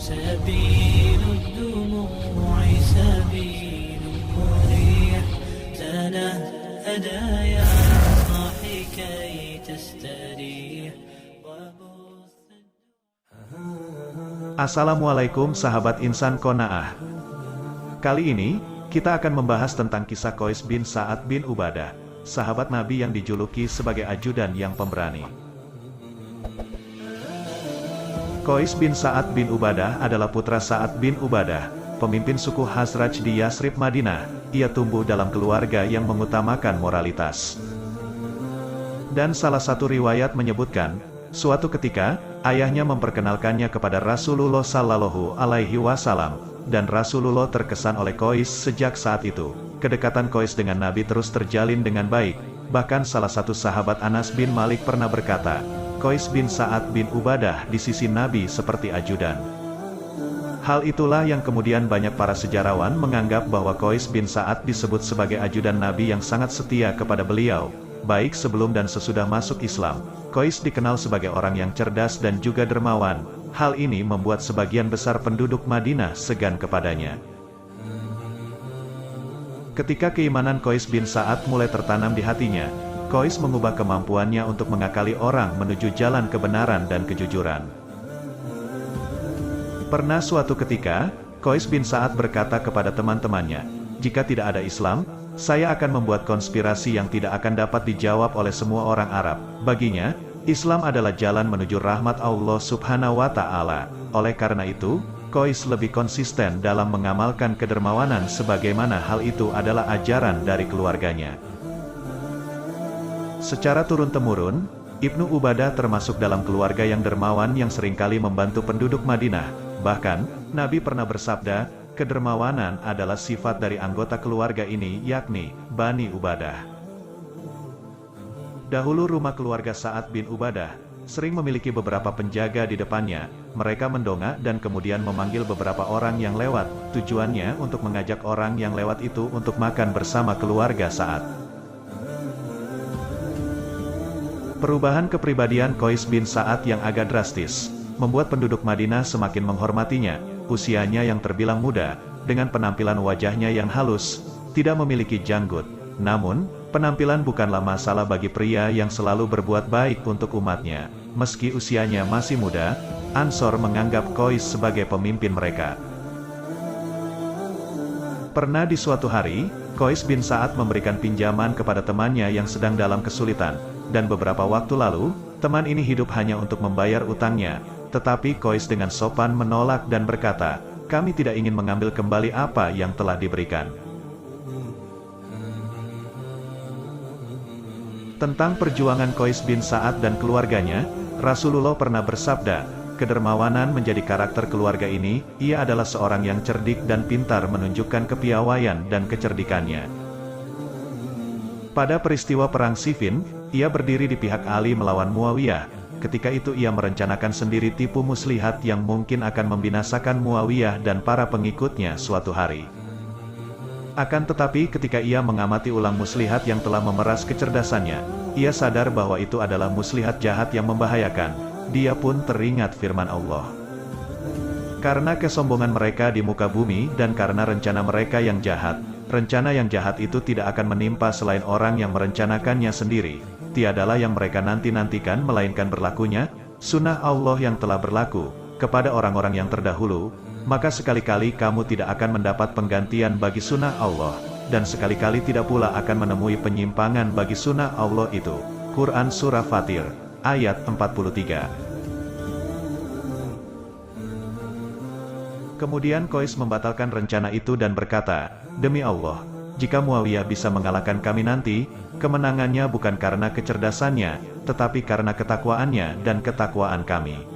سبيل الدموع سبيل مريح تنهد يا صاحي كي تستريح. Assalamualaikum sahabat insan Qanaah. Kali ini, kita akan membahas tentang kisah Qais bin Sa'ad bin Ubadah, sahabat Nabi yang dijuluki sebagai ajudan yang pemberani. Qais bin Sa'ad bin Ubadah adalah putra Sa'ad bin Ubadah, pemimpin suku Khazraj di Yasrib, Madinah. Ia tumbuh dalam keluarga yang mengutamakan moralitas. Dan salah satu riwayat menyebutkan, suatu ketika, ayahnya memperkenalkannya kepada Rasulullah Sallallahu Alaihi Wasallam, dan Rasulullah terkesan oleh Qais sejak saat itu. Kedekatan Qais dengan Nabi terus terjalin dengan baik. Bahkan salah satu sahabat Anas bin Malik pernah berkata, Qais bin Sa'ad bin Ubadah di sisi Nabi seperti ajudan. Hal itulah yang kemudian banyak para sejarawan menganggap bahwa Qais bin Sa'ad disebut sebagai ajudan Nabi yang sangat setia kepada beliau, baik sebelum dan sesudah masuk Islam. Qais dikenal sebagai orang yang cerdas dan juga dermawan. Hal ini membuat sebagian besar penduduk Madinah segan kepadanya. Ketika keimanan Qais bin Sa'ad mulai tertanam di hatinya, Qais mengubah kemampuannya untuk mengakali orang menuju jalan kebenaran dan kejujuran. Pernah suatu ketika, Qais bin Sa'ad berkata kepada teman-temannya, "Jika tidak ada Islam, saya akan membuat konspirasi yang tidak akan dapat dijawab oleh semua orang Arab." Baginya, Islam adalah jalan menuju rahmat Allah Subhanahu wa Ta'ala. Oleh karena itu, Qais lebih konsisten dalam mengamalkan kedermawanan sebagaimana hal itu adalah ajaran dari keluarganya. Secara turun-temurun, Ibnu Ubadah termasuk dalam keluarga yang dermawan yang seringkali membantu penduduk Madinah. Bahkan, Nabi pernah bersabda, kedermawanan adalah sifat dari anggota keluarga ini, yakni Bani Ubadah. Dahulu rumah keluarga Sa'ad bin Ubadah sering memiliki beberapa penjaga di depannya. Mereka mendongak dan kemudian memanggil beberapa orang yang lewat. Tujuannya untuk mengajak orang yang lewat itu untuk makan bersama keluarga Sa'ad. Perubahan kepribadian Qais bin Sa'ad yang agak drastis membuat penduduk Madinah semakin menghormatinya. Usianya yang terbilang muda, dengan penampilan wajahnya yang halus, tidak memiliki janggut. Namun, penampilan bukanlah masalah bagi pria yang selalu berbuat baik untuk umatnya. Meski usianya masih muda, Ansor menganggap Qais sebagai pemimpin mereka. Pernah di suatu hari, Qais bin Sa'ad memberikan pinjaman kepada temannya yang sedang dalam kesulitan, dan beberapa waktu lalu, teman ini hidup hanya untuk membayar utangnya. Tetapi Qais dengan sopan menolak dan berkata, "Kami tidak ingin mengambil kembali apa yang telah diberikan." Tentang perjuangan Qais bin Sa'ad dan keluarganya, Rasulullah pernah bersabda, kedermawanan menjadi karakter keluarga ini. Ia adalah seorang yang cerdik dan pintar menunjukkan kepiawaian dan kecerdikannya. Pada peristiwa Perang Siffin, ia berdiri di pihak Ali melawan Muawiyah. Ketika itu ia merencanakan sendiri tipu muslihat yang mungkin akan membinasakan Muawiyah dan para pengikutnya suatu hari. Akan tetapi ketika ia mengamati ulang muslihat yang telah memeras kecerdasannya, ia sadar bahwa itu adalah muslihat jahat yang membahayakan. Dia pun teringat firman Allah. Karena kesombongan mereka di muka bumi dan karena rencana mereka yang jahat, rencana yang jahat itu tidak akan menimpa selain orang yang merencanakannya sendiri. Tiadalah yang mereka nanti-nantikan melainkan berlakunya sunnah Allah yang telah berlaku kepada orang-orang yang terdahulu. Maka sekali-kali kamu tidak akan mendapat penggantian bagi sunnah Allah, dan sekali-kali tidak pula akan menemui penyimpangan bagi sunnah Allah itu. Quran Surah Fatir, ayat 43. Kemudian Qais membatalkan rencana itu dan berkata, "Demi Allah, jika Muawiyah bisa mengalahkan kami nanti, kemenangannya bukan karena kecerdasannya, tetapi karena ketakwaannya dan ketakwaan kami."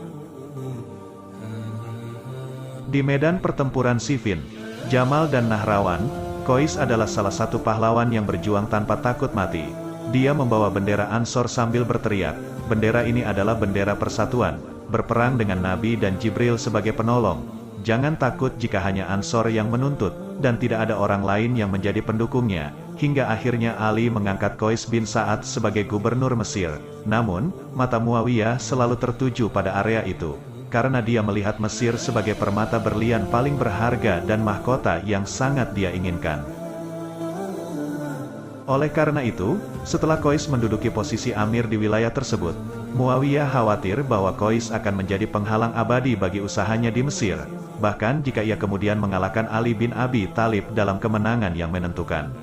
Di medan pertempuran Siffin, Jamal dan Nahrawan, Qais adalah salah satu pahlawan yang berjuang tanpa takut mati. Dia membawa bendera Ansor sambil berteriak, "Bendera ini adalah bendera persatuan, berperang dengan Nabi dan Jibril sebagai penolong. Jangan takut jika hanya Ansor yang menuntut, dan tidak ada orang lain yang menjadi pendukungnya." Hingga akhirnya Ali mengangkat Qais bin Sa'ad sebagai gubernur Mesir. Namun, mata Muawiyah selalu tertuju pada area itu. karena dia melihat Mesir sebagai permata berlian paling berharga dan mahkota yang sangat dia inginkan. Oleh karena itu, setelah Qais menduduki posisi amir di wilayah tersebut, Muawiyah khawatir bahwa Qais akan menjadi penghalang abadi bagi usahanya di Mesir, bahkan jika ia kemudian mengalahkan Ali bin Abi Thalib dalam kemenangan yang menentukan.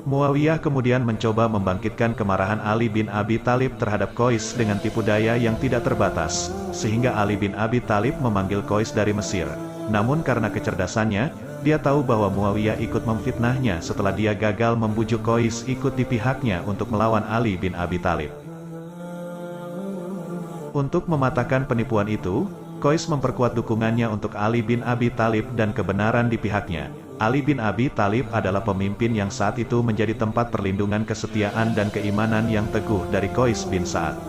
Muawiyah kemudian mencoba membangkitkan kemarahan Ali bin Abi Thalib terhadap Qais dengan tipu daya yang tidak terbatas, sehingga Ali bin Abi Thalib memanggil Qais dari Mesir. Namun karena kecerdasannya, dia tahu bahwa Muawiyah ikut memfitnahnya setelah dia gagal membujuk Qais ikut di pihaknya untuk melawan Ali bin Abi Thalib. Untuk mematahkan penipuan itu, Qais memperkuat dukungannya untuk Ali bin Abi Thalib dan kebenaran di pihaknya. Ali bin Abi Thalib adalah pemimpin yang saat itu menjadi tempat perlindungan kesetiaan dan keimanan yang teguh dari Qais bin Sa'ad.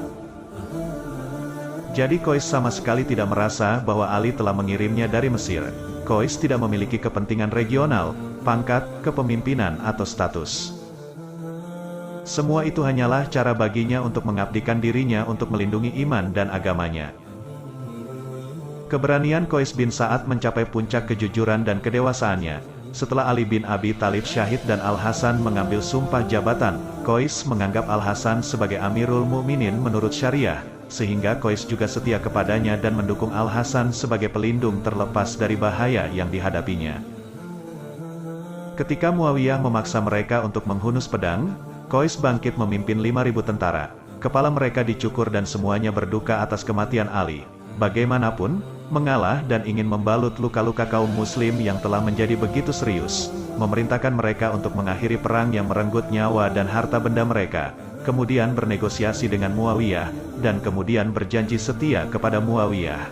Jadi Qais sama sekali tidak merasa bahwa Ali telah mengirimnya dari Mesir. Qais tidak memiliki kepentingan regional, pangkat, kepemimpinan atau status. Semua itu hanyalah cara baginya untuk mengabdikan dirinya untuk melindungi iman dan agamanya. Keberanian Qais bin Sa'ad mencapai puncak kejujuran dan kedewasaannya. Setelah Ali bin Abi Thalib syahid dan Al-Hasan mengambil sumpah jabatan, Qais menganggap Al-Hasan sebagai Amirul Mukminin menurut syariah, sehingga Qais juga setia kepadanya dan mendukung Al-Hasan sebagai pelindung terlepas dari bahaya yang dihadapinya. Ketika Muawiyah memaksa mereka untuk menghunus pedang, Qais bangkit memimpin 5.000 tentara. Kepala mereka dicukur dan semuanya berduka atas kematian Ali. Bagaimanapun, mengalah dan ingin membalut luka-luka kaum muslim yang telah menjadi begitu serius, memerintahkan mereka untuk mengakhiri perang yang merenggut nyawa dan harta benda mereka, kemudian bernegosiasi dengan Muawiyah, dan kemudian berjanji setia kepada Muawiyah.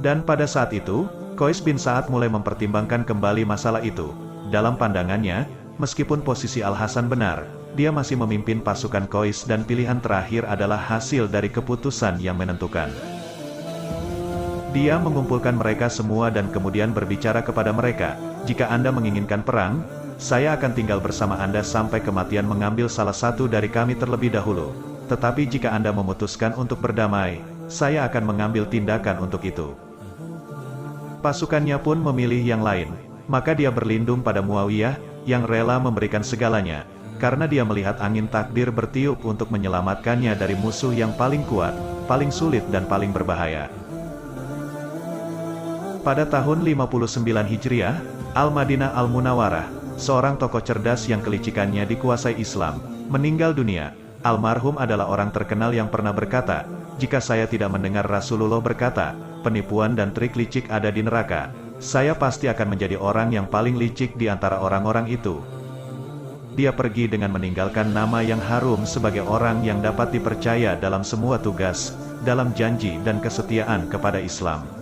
Dan pada saat itu, Qais bin Sa'ad mulai mempertimbangkan kembali masalah itu. Dalam pandangannya, meskipun posisi Al-Hasan benar, dia masih memimpin pasukan Qais dan pilihan terakhir adalah hasil dari keputusan yang menentukan. Dia mengumpulkan mereka semua dan kemudian berbicara kepada mereka, "Jika Anda menginginkan perang, saya akan tinggal bersama Anda sampai kematian mengambil salah satu dari kami terlebih dahulu. Tetapi jika Anda memutuskan untuk berdamai, saya akan mengambil tindakan untuk itu." Pasukannya pun memilih yang lain, maka dia berlindung pada Muawiyah, yang rela memberikan segalanya, karena dia melihat angin takdir bertiup untuk menyelamatkannya dari musuh yang paling kuat, paling sulit dan paling berbahaya. Pada tahun 59 Hijriah, Al-Madinah Al-Munawwarah, seorang tokoh cerdas yang kelicikannya dikuasai Islam, meninggal dunia. Almarhum adalah orang terkenal yang pernah berkata, "Jika saya tidak mendengar Rasulullah berkata, penipuan dan trik licik ada di neraka, saya pasti akan menjadi orang yang paling licik di antara orang-orang itu." Dia pergi dengan meninggalkan nama yang harum sebagai orang yang dapat dipercaya dalam semua tugas, dalam janji dan kesetiaan kepada Islam.